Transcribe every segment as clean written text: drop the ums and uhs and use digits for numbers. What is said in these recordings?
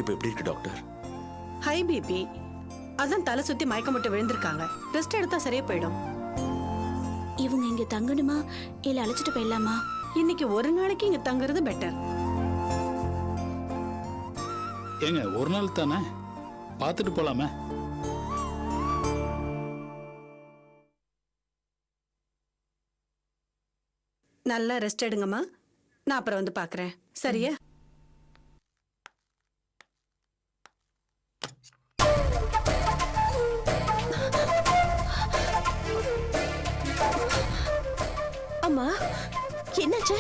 அம்மாவுக்கு இப்ப எப்படி இருக்கு டாக்டர்? ஹை பிபி, அதான் தலை சுத்தி மயக்கம் போட்டு விழுந்திருக்காங்க. ரெஸ்ட் எடுத்தா சரியா போயிடும். இவங்க இங்க தங்கணுமா இல்ல அழைச்சிட்டு போயிடலாமா? இன்னைக்கு ஒரு நாளைக்கு இங்க தங்குறது பெட்டர். ஏங்க ஒரு நாள் தானே, பார்த்துட்டு போலாமே. நல்லா ரெஸ்ட் எடுங்கம்மா. நான் அப்புறம் வந்து பாக்குறேன். சரியா? அம்மா என்னாச்சு?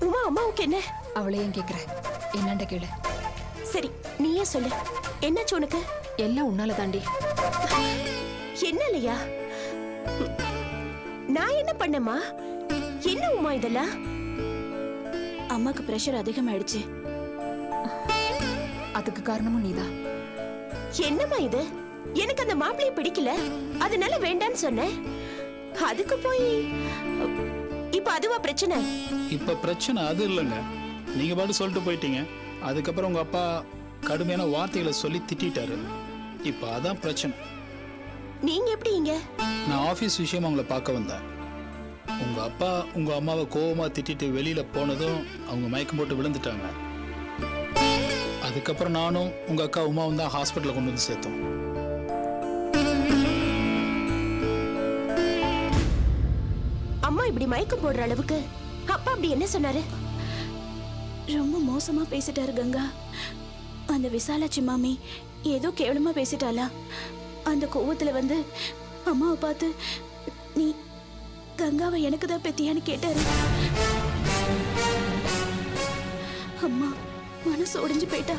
உமா அம்மாவுக்கு என்ன? அவளையும் கேக்குற, என்னண்ட கேளு. சரி நீயே சொல்லு, என்னாச்சு உனக்கு? எல்லாம் உன்னால தாண்டி. என்ன இல்லையா? நான் என்ன பண்ணேம்மா? என்ன உமா இதெல்லாம்? அம்மாக்கு பிரஷர் அதிகமாயிடுச்சு. அதுக்கு காரணமும் நீதான். என்னம்மா இது? எனக்கு அந்த மாப்பிளைய பிடிக்கல, அதனால வேண்டான்னு சொன்னேன். அதுக்கு போய் இப்ப அதுவா பிரச்சனை? இப்ப பிரச்சனை அது இல்லைங்க, நீங்க பாட்டு சொல்லிட்டு போயிட்டீங்க. அதுக்கப்புறம் உங்க அப்பா கடுமையான வார்த்தைகளை சொல்லி திட்டாரு. இப்ப அதான் பிரச்சனை. நீங்க எப்படி இங்க? நான் ஆபீஸ் விஷயமா உங்களை பார்க்க வந்தேன். உங்க அப்பா உங்க அம்மாவை கோவமா திட்டிட்டு வெளியில போனதும் அவங்க மயக்கம் போட்டு விழுந்துட்டாங்க. அதுக்கப்புறம் நானும் உங்க அக்கா உமாவும் தான் ஹாஸ்பிட்டல்ல கொண்டு வந்து சேர்த்தோம். அம்மா இப்படி மயக்கம் போடுற அளவுக்கு அப்பா அப்படி என்ன சொன்னாரு? ரொம்ப மோசமா பேசிட்டாரு கங்கா. அந்த விசாலாட்சி மாமி ஏதோ கேவலமா பேசிட்டாளா. அந்த கோவத்துல வந்து அம்மாவை பார்த்து நீ கங்காவை எனக்கு தான் பெத்தியான்னு கேட்டாரு. அம்மா மனசு உடைஞ்சு போயிட்டா.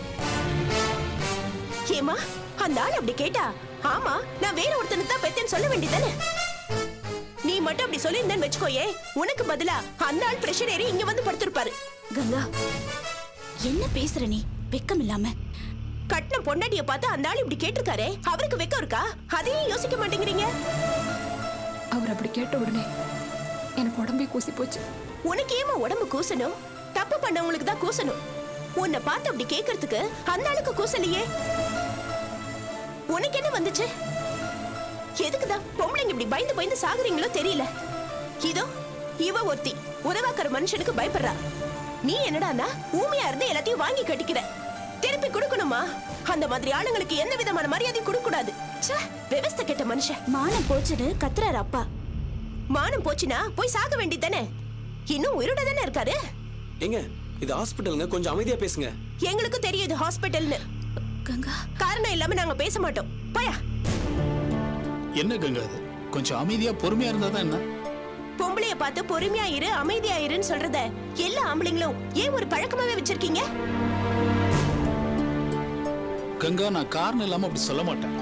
ஏமா அந்த ஆள் அப்படி கேட்டா? ஆமா, நான் வேற ஒருத்தனுக்கு தான் பெத்தேன்னு சொல்ல வேண்டியதானே? நீ மட்டும் அப்படி சொல்லியிருந்தேன்னு வச்சுக்கோயே, உனக்கு பதிலா அந்த ஆள் பிரஷர் ஏறி இங்க வந்து படுத்திருப்பாரு. கங்கா என்ன பேசுற நீ? வெக்கம் இல்லாம. கட்டின பொண்டாட்டிய பார்த்து அந்த ஆள் இப்படி கேட்டிருக்காரே, அவருக்கு வெக்கம் இருக்கா? அதையும் யோசிக்க மாட்டேங்கிறீங்க. அவர் அப்படி கேட்ட உடனே எனக்கு உடம்பே கூசி போச்சு. உனக்கு ஏமா உடம்பு கூசணும்? தப்பு பண்ணவங்களுக்கு தான் கூசணும். உன்னை பார்த்து அப்படி கேட்கறதுக்கு அந்த ஆளுக்கு கூசலையே. உனக்கு என்ன வந்துச்சு? எதுக்குதான் பொம்பளைங்க இப்படி பயந்து பயந்து சாகுறீங்களோ தெரியல. இதோ இவ ஒருத்தி உறவாக்குற மனுஷனுக்கு பயப்படுறா. நீ என்னடானா ஊமையா இருந்து எல்லாத்தையும் வாங்கி கட்டிக்கிற. திருப்பி கொடுக்கணுமா? அந்த மாதிரி ஆளுங்களுக்கு எந்த விதமான மரியாதையும் கொடுக்க கூடாது. விவஸ்தை கெட்ட மனுஷன். மானம் போச்சுன்னு கத்துறாரு அப்பா. மானம் போச்சுன்னா போய் சாக வேண்டியதானே? இன்னும் உயிரோட தானே இருக்காரு. ஏங்க இது ஹாஸ்பிட்டலுங்க, கொஞ்சம் அமைதியா பேசுங்க. எங்களுக்கு தெரியுது ஹாஸ்பிட்டல்னு. கங்கா காரணம் இல்லாம நாங்க பேச மாட்டோம். போயா. என்ன கங்கா அது? கொஞ்சம் அமைதியா பொறுமையா இருந்தா தான் என்ன? பொம்பளைய பார்த்து பொறுமையா இரு, அமைதியா இருன்னு சொல்றத எல்லா ஆம்பளைங்களும் ஏன் ஒரு பழக்கமாவே வச்சிருக்கீங்க? கங்கா நான் காரணம் இல்லாம அப்படி சொல்ல மாட்டேன்.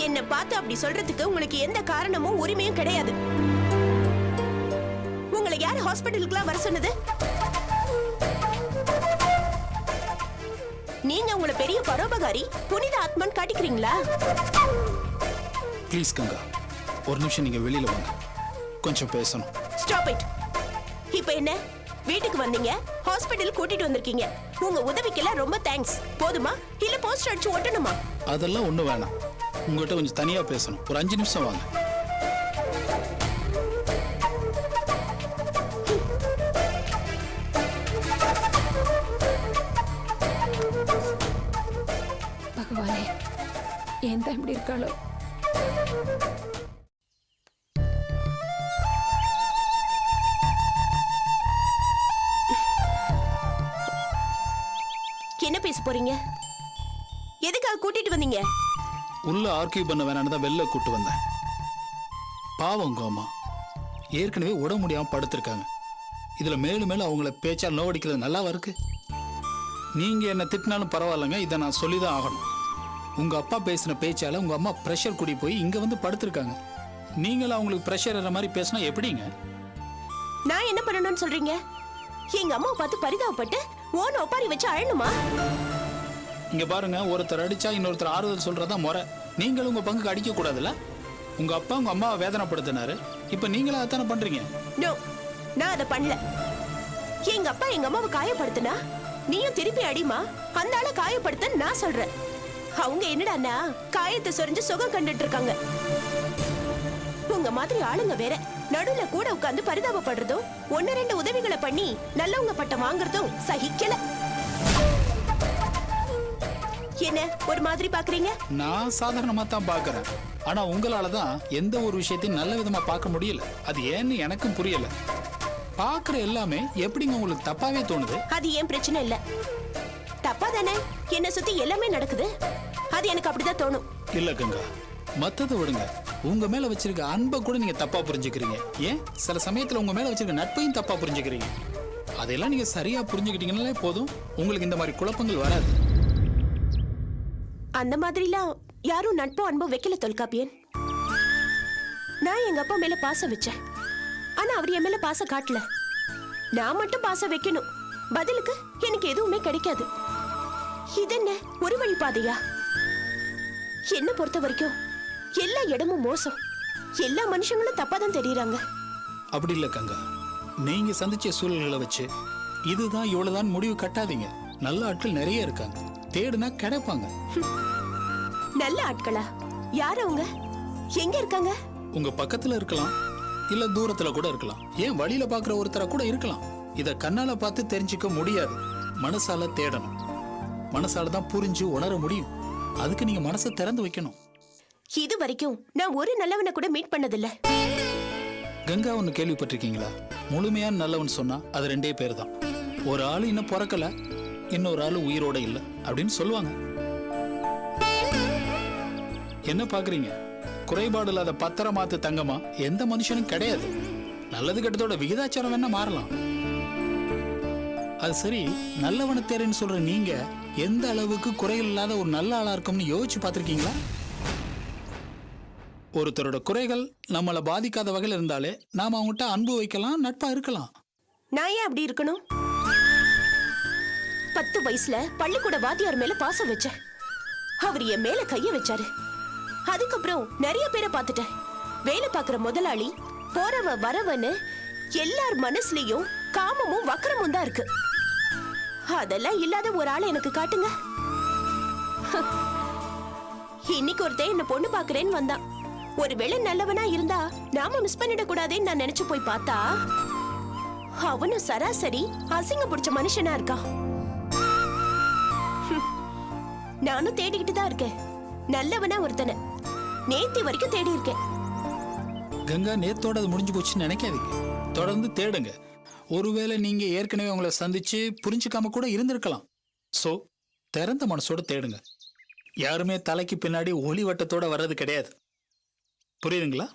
என்ன பார்த்து அப்படி சொல்றதுக்கு உங்களுக்கு எந்த காரணமும் உரிமையும் கிடையாது. உங்களை யாரு ஹாஸ்பிட்டலுக்குலாம் வர சொன்னது? நீங்க உங்களை பெரிய பரோபகாரி, புனித ஆத்மான்னு காட்டிக்கிறீங்களா? ப்ளீஸ் கங்கா, ஒரு நிமிஷம் நீங்க வெளியில வாங்க, கொஞ்சம் பேசணும். Stop it. இப்போ என்ன வீட்டுக்கு வந்தீங்க, ஹாஸ்பிட்டல் கூட்டிட்டு வந்திருக்கீங்க. உங்க உதவிக்கெல்லாம் ரொம்ப தேங்க்ஸ். போதுமா இல்ல போஸ்டர் அடிச்சு ஒட்டணுமா? அதெல்லாம் ஒண்ணு வேணாம். உங்ககிட்ட கொஞ்சம் தனியா பேசணும். ஒரு 5 நிமிஷம் வாங்க. பகவானே, ஏன் தான் இப்படி இருக்காளோ? என்ன பேச போறீங்க? எதுக்காக கூட்டிட்டு வந்தீங்க? உள்ள ஆர்கியூ பண்ண வேணான்னு தான் வெளில கூட்டு வந்தேன். பாவம் கோமா, ஏற்கனவே உடம்பு முடியாம படுத்திருக்காங்க. இதுல மேலும் மேலும் அவங்கள பேச்சால் நோவடிக்கிறது நல்லாவா இருக்கு? நீங்க என்ன திட்டினாலும் பரவாயில்லைங்க, இதை நான் சொல்லிதான் ஆகணும். உங்க அப்பா பேசின பேச்சால உங்க அம்மா பிரஷர் கூடி போய் இங்க வந்து படுத்திருக்காங்க. நீங்களும் அவங்களுக்கு பிரஷர் ஏற மாதிரி பேசினா எப்படிங்க? நான் என்ன பண்ணணும்னு சொல்றீங்க? எங்க அம்மாவை பார்த்து பரிதாபப்பட்டு ஓன ஒப்பாரி வச்சு அழணுமா? இங்க பாருங்க, ஒருத்தர் அடிச்சா இன்னொருத்தர் ஆறுதல் சொல்றதா முறை. நீங்களும் உங்க பங்குக்கு அடிக்க கூடாதுல்ல? உங்க அப்பா உங்க அம்மாவை வேதனைப்படுத்தினாரு, இப்ப நீங்களும் அதானே பண்றீங்க? நோ, நான் அதை பண்ணல. எங்க அப்பா எங்க அம்மாவை காயப்படுத்தினா நீயும் திருப்பி அடிமா. அந்த ஆளை காயப்படுத்த நான் சொல்றேன். அவங்க என்னடான்னா காயத்தை சொரிஞ்சு சுகம் கண்டுட்டு இருக்காங்க. உங்க மாதிரி ஆளுங்க வேற நடுவுல கூட உட்கார்ந்து பரிதாபப்படுறதும் 1-2 உதவிகளை பண்ணி நல்லவங்க பட்டம் வாங்குறதும் சகிக்கல. என்ன ஒரு மாதிரி பாக்குறீங்க? நான் சாதாரணமா தான் பாக்குறேன். ஆனா உங்களால தான் எந்த ஒரு விஷயத்தையும் நல்ல விதமா பார்க்க முடியல. அது ஏன்னு எனக்கும் புரியல. பாக்குற எல்லாமே எப்படிங்க உங்களுக்கு தப்பாவே தோணுது? அது ஏன் பிரச்சனை இல்ல. தப்பா தானே என்ன சுத்தி எல்லாமே நடக்குது. அது எனக்கு அப்படிதான் தோணும். இல்ல கங்கா, மத்ததை விடுங்க. உங்க மேல வச்சிருக்க அன்பை கூட நீங்க தப்பா புரிஞ்சுக்கிறீங்க. ஏன் சில சமயத்துல உங்க மேல வச்சிருக்க நட்பையும் தப்பா புரிஞ்சுக்கிறீங்க. அதெல்லாம் நீங்க சரியா புரிஞ்சுக்கிட்டீங்கன்னாலே போதும், உங்களுக்கு இந்த மாதிரி குழப்பங்கள் வராது. அந்த மாதிரிலாம் யாரும் நட்போ அன்போ வைக்கல தொல்காப்பியன். நான் எங்க அப்பா மேல பாசம் வச்சேன். ஆனா அவர் என் மேல பாசம் காட்டல. நான் மட்டும் பாசம் வைக்கணும். பதிலுக்கு எனக்கு எதுவுமே கிடைக்காது. இது என்ன ஒரு வழி பாதையா? என்ன பொறுத்த வரைக்கும் எல்லா இடமும் மோசம். எல்லா மனுஷங்களும் தப்பாதான் தெரியுறாங்க. அப்படி இல்ல கங்கா, நீங்க சந்திச்ச சூழல்களை வச்சு இதுதான் இவ்வளவுதான் முடிவு கட்டாதீங்க. நல்ல ஆட்கள் நிறைய இருக்காங்க, தேடுனா கிடைப்பாங்க. நல்ல ஆட்களா? யார் அவங்க? எங்க இருக்காங்க? உங்க பக்கத்துல இருக்கலாம், இல்ல தூரத்துல கூட இருக்கலாம். ஏன் வழியில பாக்குற ஒருத்தரை கூட இருக்கலாம். இத கண்ணால பார்த்து தெரிஞ்சுக்க முடியாது. மனசால தேடணும். மனசால தான் புரிஞ்சு உணர முடியும். அதுக்கு நீங்க மனசை திறந்து வைக்கணும். இது வரைக்கும் நான் ஒரு நல்லவனை கூட மீட் பண்ணதில்ல. கங்கா ஒன்னு கேள்விப்பட்டிருக்கீங்களா? முழுமையான நல்லவன் சொன்னா அது 2 பேர் தான். ஒரு ஆளு இன்னும் பிறக்கல, இன்னொரு ஆளு உயிரோட இல்ல அப்படின்னு சொல்லுவாங்க. என்ன பாக்குறீங்க? குறைபாடு இல்லாத பத்திரமாத்து தங்கமா எந்த மனுஷனும் கிடையாது. நல்லது கெட்டதோட விகிதாச்சாரம் வேணா மாறலாம். அது சரி, நல்லவனை தேர்ன்னு சொல்ற நீங்க எந்த அளவுக்கு குறைகள் இல்லாத ஒரு நல்ல ஆளா இருக்கும்னு யோசிச்சு பார்த்திருக்கீங்களா? ஒருத்தரோட குறைகள் நம்மளை பாதிக்காத வகையில் இருந்தாலே நாம அவங்ககிட்ட அன்பு வைக்கலாம், நட்பா இருக்கலாம். நான் ஏன் அப்படி இருக்கணும்? 10 வயசுல பள்ளிக்கூட வாத்தியார் மேல பாசம் வச்சேன். அவர் என் மேல கைய வச்சாரு. அதுக்கப்புறம் நிறைய பேரை பார்த்துட்டேன். வேலை பார்க்கிற முதலாளி, போறவ வரவன்னு எல்லார் மனசுலயும் காமமும் வக்கரமும் தான் இருக்கு. அதெல்லாம் இல்லாத ஒரு ஆளை எனக்கு காட்டுங்க. இன்னைக்கு ஒருத்தன் என்ன பொண்ணு பாக்குறேன்னு வந்தான். ஒருவேளை நல்லவனா இருந்தா நாம மிஸ் பண்ணிட கூடாதுன்னு நான் நினைச்சு போய் பார்த்தா அவனும் சராசரி அசிங்க பிடிச்ச மனுஷனா இருக்கான். நானும் தேடிக்கிட்டு தான் இருக்கேன் நல்லவனா ஒருத்தனை. நேத்தி வரைக்கும் தேடி இருக்கேன். கங்கா, நேத்தோட அது முடிஞ்சு போச்சுன்னு நினைக்காதீங்க. தொடர்ந்து தேடுங்க. ஒருவேளை நீங்க ஏற்கனவே உங்களை சந்திச்சு புரிஞ்சுக்காம கூட இருந்திருக்கலாம். சோ திறந்த மனசோட தேடுங்க. யாருமே தலைக்கு பின்னாடி ஒளி வட்டத்தோட வர்றது கிடையாது. புரியுதுங்களா?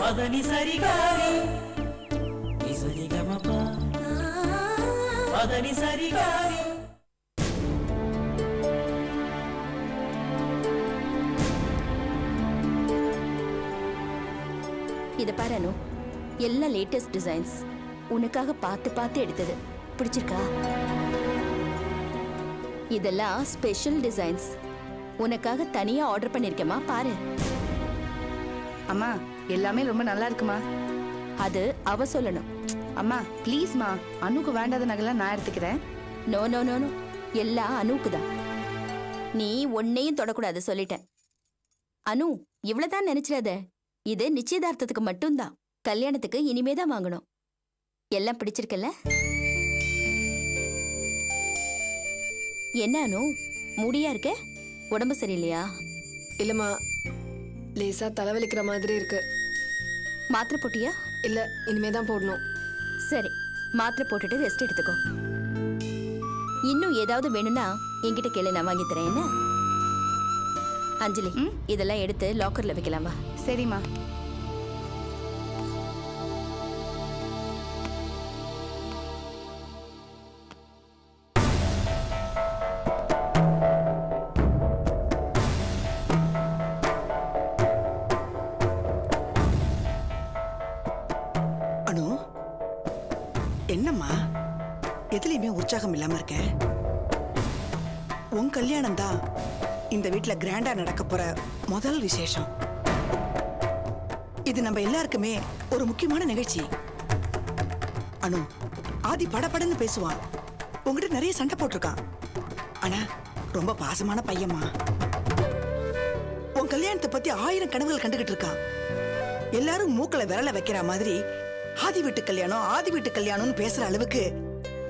పదని సరిగారి నిసరి గమప పదని సరిగారి. இத பாரு அனு, எல்லாம் லேட்டஸ்ட் டிசைன்ஸ். உனக்காக பார்த்து பார்த்து எடுத்தது. பிடிச்சிருக்கா? இதெல்லாம் ஸ்பெஷல் டிசைன்ஸ். உனக்காக தனியா ஆர்டர் பண்ணிருக்கேமா, பாரு. அம்மா, எல்லாமே ரொம்ப நல்லா இருக்குமா. அது அவ சொல்லணும். அம்மா ப்ளீஸ்மா, அனுக்கு வேண்டாத நகைலாம் நான் எடுத்துக்கிறேன். நோ நோ நோ நோ, எல்லாம் அனுக்கு தான். நீ ஒன்னையும் தொடக்கூடாது சொல்லிட்டேன். அனு, இவ்வளவுதான் நினைச்சிடாத. இது நிச்சயதார்த்தத்துக்கு மட்டும்தான். கல்யாணத்துக்கு இனிமேதான் வாங்கணும். எல்லாம் பிடிச்சிருக்கல? என்ன அனு, மூடியா இருக்க? உடம்பு சரியில்லையா? இல்லம்மா, லேசா தலைவலிக்கிற மாதிரி இருக்கு. மாத்திரை போட்டியா? இல்ல, இனிமேதான் போடணும். சரி, மாத்திரை போட்டுட்டு ரெஸ்ட் எடுத்துக்கோ. இன்னும் ஏதாவது வேணும்னா என்கிட்ட கேளு, நான் வாங்கி தரேன். என்ன அஞ்சலி, இதெல்லாம் எடுத்து லாக்கர்ல வைக்கலாமா? சரிம்மா. என்னம்மா எதுலயுமே உற்சாகம் இல்லாம இருக்க? உன் கல்யாணம் தான் இந்த வீட்ல கிராண்டா நடக்க போற முதல் விசேஷம். இது நம்ம எல்லாருக்குமே ஒரு முக்கியமான நிகழ்ச்சி. அனு, ஆதி படபடன்னு பேசுவான், உங்ககிட்ட நிறைய சண்டை போட்டிருக்கான். ஆனா ரொம்ப பாசமான பையம்மா. உன் கல்யாணத்தை பத்தி 1000 கனவுகள் கண்டுகிட்டு இருக்கான். எல்லாரும் மூக்கல விரல வைக்கிற மாதிரி ஆதி வீட்டு கல்யாணம் ஆதி வீட்டு கல்யாணம்னு பேசுற அளவுக்கு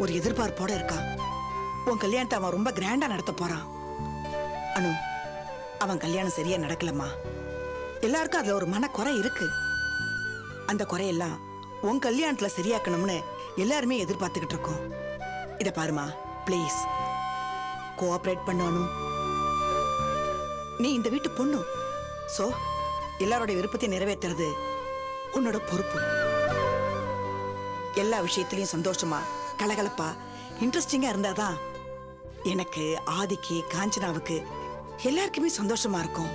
ஒரு எதிர்பார்ப்போட இருக்கான். உன் கல்யாணத்தை அவன் ரொம்ப கிராண்டா நடத்த போறான். அனு, அவன் கல்யாணம் சரியா நடக்கலம்மா. எல்லாருக்கும் அதுல ஒரு மனக்குறை இருக்கு. அந்த குறையெல்லாம் உன் கல்யாணத்துல சரியாக்கணும்னு எல்லாருமே எதிர்பார்த்துக்கிட்டு இருக்கோம். இத பாருமா, ப்ளீஸ் கோஆபரேட் பண்ணு அனு. நீ இந்த வீட்டு பொண்ணு. சோ எல்லாரோட விருப்பத்தை நிறைவேற்றுறது உன்னோட பொறுப்பு. எல்லா விஷயத்திலையும் சந்தோஷமா கலகலப்பா இன்ட்ரெஸ்டிங்கா இருந்தாதான் எனக்கு, ஆதிக்கு, காஞ்சனாவுக்கு எல்லாருக்குமே சந்தோஷமா இருக்கும்.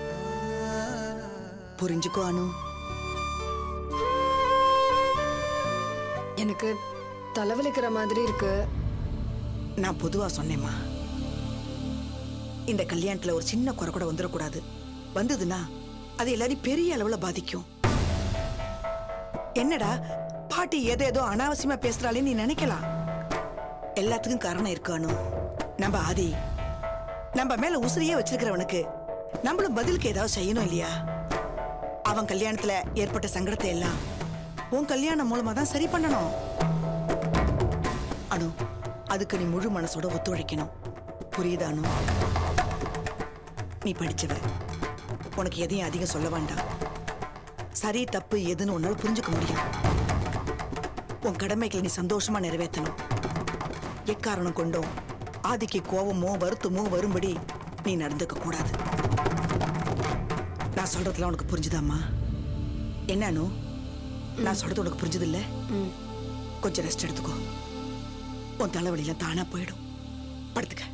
புரிஞ்சுக்கோ அனு. எனக்கு தலைவலிக்கிற மாதிரி இருக்கு. நான் பொதுவா சொன்னேம்மா, இந்த கல்யாணத்துல ஒரு சின்ன குறை கூட வந்துடக்கூடாது. வந்ததுன்னா அது எல்லாரையும் பெரிய அளவுல பாதிக்கும். என்னடா பாட்டி ஏதோ அனாவசியமா பேசுறாளே நீ நினைக்கலாம். எல்லாத்துக்கும் காரணம் இருக்கு அனு. நம்ம ஆதி நம்ம மேல உசிரியே வச்சிருக்கிறவனுக்கு நம்மளும் பதிலுக்கு ஏதாவது செய்யணும் இல்லையா? அவன் கல்யாணத்துல ஏற்பட்ட சங்கடத்தை எல்லாம் உன் கல்யாணம் மூலமா தான் சரி பண்ணணும். அனு, அதுக்கு நீ முழு மனசோட ஒத்துழைக்கணும். புரியுதா அனு? நீ படிச்சவ, உனக்கு எதையும் அதிகம் சொல்ல வேண்டாம். சரி தப்பு எதுன்னு உன்னால புரிஞ்சுக்க முடியும். உன் கடமைகளை நீ சந்தோஷமா நிறைவேற்றணும். எக்காரணம் கொண்டும் ஆதிக்கு கோபமோ வருத்தமோ வரும்படி நீ நடந்துக்க கூடாது. நான் சொல்றதுலாம் உனக்கு புரிஞ்சுதாம்மா? என்ன அனு, நான் சொல்றது உனக்கு புரிஞ்சது இல்ல? கொஞ்சம் ரெஸ்ட் எடுத்துக்கோ. உன் தலைவலியெல்லாம் தானா போயிடும். படுத்துக்க.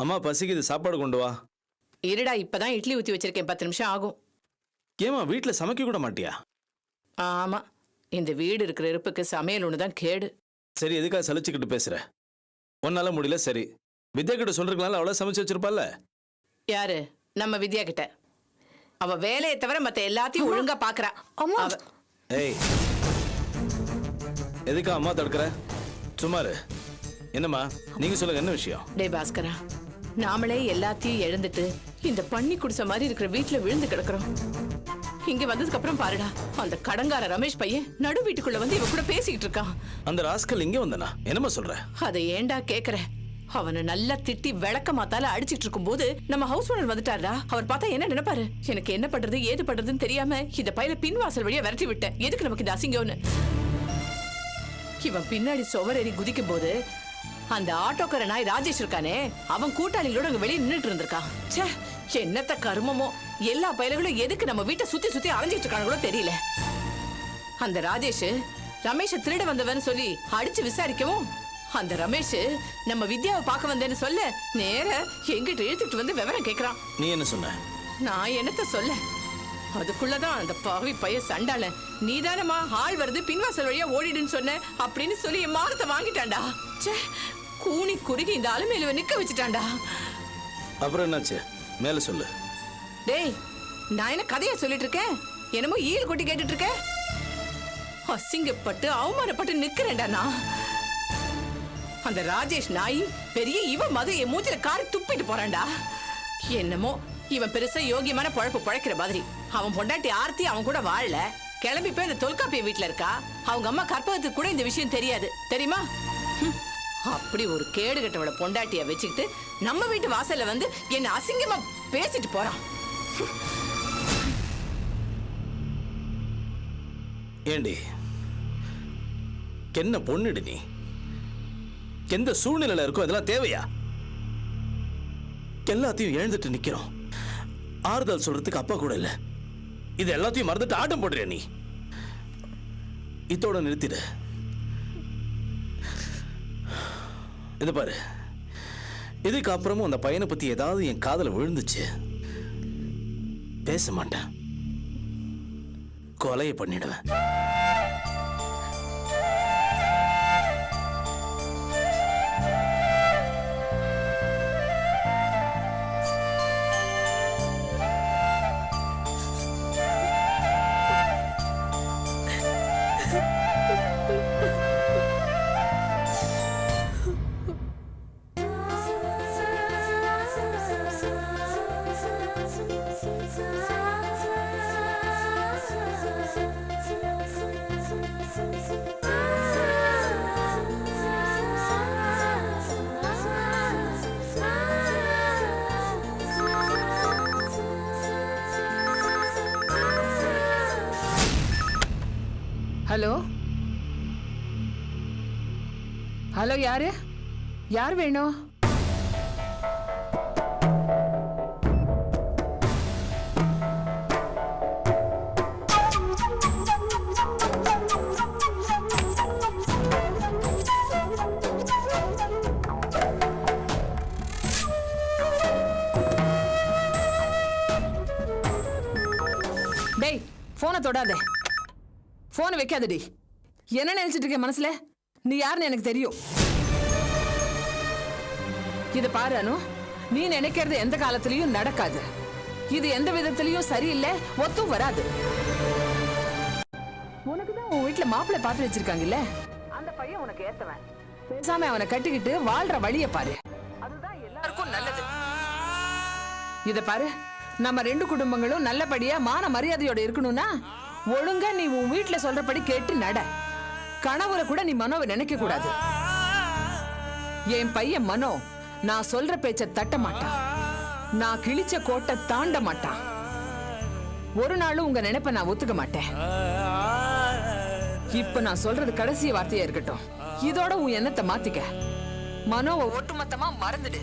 அம்மா பசிக்குது, சாப்பாடு கொண்டு வா. இருடா, இப்பதான் இட்லி ஊத்தி வச்சிருக்கேன், 10 நிமிஷம் ஆகும். ஏமா வீட்டுல சமைக்க கூட மாட்டியா? ஆமா, இந்த வீடு இருக்கிற இருப்புக்கு சமையல் ஒண்ணுதான் கேடு. சரி, எதுக்காக சலிச்சுக்கிட்டு பேசுற? உன்னால முடியல, சரி. வித்யா கிட்ட சொல்றதுனால அவளை சமைச்சு வச்சிருப்பால. யாரு? நம்ம வித்யா கிட்ட. அவ வேலையை தவிர மத்த எல்லாத்தையும் ஒழுங்கா பாக்குறா. ஏய், எதுக்கா அம்மா தடுக்கிற? சுமாரு. என்னம்மா நீங்க சொல்லுங்க, என்ன விஷயம்? டே பாஸ்கரா, நாமளே எல்லாத்தையும் இழந்துட்டு இந்த பண்ணி குடிசை மாதிரி இருக்கிற வீட்டுல விழுந்து கிடக்குறோம். இங்க வந்ததுக்கு அப்புறம் பாருடா, அந்த கடங்கார ரமேஷ் பையன் நடு வீட்டுக்குள்ள வந்து இவ கூட பேசிக்கிட்டு இருக்கான். அந்த ராஸ்கல் இங்க வந்தனா? என்னம்மா சொல்ற? அதை ஏண்டா கேக்குற? அவனை நல்லா திட்டி விளக்க மாத்தால அடிச்சிட்டு இருக்கும் போது நம்ம ஹவுஸ் ஓனர் வந்துட்டாரா. அவர் பார்த்தா என்ன நினைப்பாரு? எனக்கு என்ன பண்றது ஏது பண்றதுன்னு தெரியாம இந்த பையில பின்வாசல் வழியா விரட்டி விட்டேன். எதுக்கு நமக்கு இந்த அசிங்கம்னு. இவன் பின்னாடி சுவரேறி குதிக்கும் போது அந்த ஆட்டோக்கார நாய் ராஜேஷ் இருக்கானே, அவன் கூட்டாளிகளோட அங்க வெளியே நின்றுட்டு இருந்திருக்கான். ச்சே, என்னத்த கருமமோ. எல்லா பயல்களும் எதுக்கு நம்ம வீட்டை சுத்தி சுத்தி அலைஞ்சிட்டு இருக்காங்களோ தெரியல. அந்த ராஜேஷ் ரமேஷ திருட வந்தவன்னு சொல்லி அடிச்சு விசாரிக்கவும், அந்த ரமேஷ் நம்ம வித்யாவை பார்க்க வந்தேன்னு சொல்ல நேர எங்கிட்ட இழுத்துட்டு வந்து விவரம் கேக்குறான். நீ என்ன சொன்ன? நான் என்னத்த சொல்ல? அதுக்குள்ளதான் அந்த பாவி பைய சண்டால, நீதானமா ஆள் வருது பின்வாசல் வழியா ஓடிடுன்னு சொன்ன அப்படின்னு சொல்லி என் மானத்தை வாங்கிட்டான்டா. ச்சே, கூனி குறுகி இந்த அலுமையில நிக்க வச்சுட்டான்டா. அப்புறம் என்னாச்சு? மேல சொல்லு. டேய், நான் என்ன கதையா சொல்லிட்டு இருக்கேன்? என்னமோ ஈல் கொட்டி கேட்டுட்டு இருக்க? அசிங்கப்பட்டு அவமானப்பட்டு நிக்கிறேன்டா நான். அந்த ராஜேஷ் நாய் பெரிய இவன் மது என் மூச்சில காரி துப்பிட்டு போறான்டா. என்னமோ இவன் பெருசா யோகியமான பழப்பு பழைக்கிற மாதிரி. அவன் பொண்டாட்டி ஆர்த்தி அவன் கூட வாழல, கிளம்பி போய் அந்த தொல்காப்பிய வீட்டுல இருக்கா. அவங்க அம்மா கற்பகத்துக்கு கூட இந்த விஷயம் தெரியாது, தெரியுமா? அப்படி ஒரு கேடு கட்டவள பொண்டாட்டிய வச்சுக்கிட்டு நம்ம வீட்டு வாசல்ல வந்து என்ன அசிங்கமா பேசிட்டு போறான். ஏண்டி, என்ன பொண்ணுடு நீ? எந்த சூழ்நிலையில இருக்கோ அதெல்லாம் தேவையா? எல்லாத்தையும் எழுந்துட்டு நிக்கிறோம். ஆறுதல் சொல்றதுக்கு அப்பா கூட இல்ல. இது எல்லாத்தையும் மறந்துட்டு ஆட்டம் போடுறியா நீ? இதோட நிறுத்திடு. இது பாரு, இதுக்கு அப்புறமும் அந்த பையனை பத்தி ஏதாவது என் காதுல விழுந்துச்சு, பேச மாட்டேன், கொலையை பண்ணிடுவேன். ஹலோ ஹலோ, யாரு யார் வேணும்? டேய், போனை தொடாதே, போனை வைக்காதடி. என்ன நினைச்சிட்டு இருக்க மனசுல? நீ யாருன்னு எனக்கு தெரியும். இத பாரு அனு, நீ நினைக்கிறது எந்த காலத்திலயும் நடக்காது. இது எந்த விதத்திலயும் சரியில்லை, ஒத்தும் வராது. உனக்குதான் உன் வீட்டுல மாப்பிள்ளை பார்த்து வச்சிருக்காங்கல்ல, அந்த பையன் உனக்கு ஏத்தவன். பேசாம அவனை கட்டிக்கிட்டு வாழ்ற வழிய பாரு, அதுதான் எல்லாருக்கும் நல்லது. இத பாரு, நம்ம 2 குடும்பங்களும் நல்லபடியா மான மரியாதையோட இருக்கணும்னா ஒழுங்கா நீ உன் வீட்டுல சொல்றபடி கேட்டு நட. கனவுல கூட நீ மனோவை நினைக்க கூடாது. என் பையன் மனோ நான் சொல்ற பேச்ச தட்ட மாட்டான், நான் கிழிச்ச கோட்டை தாண்ட மாட்டான். ஒரு நாளும் உங்க நினைப்ப நான் ஒத்துக்க மாட்டேன். இப்ப நான் சொல்றது கடைசி வார்த்தையா இருக்கட்டும். இதோட உன் எண்ணத்தை மாத்திக்க. மனோவை ஒட்டுமொத்தமா மறந்துடு.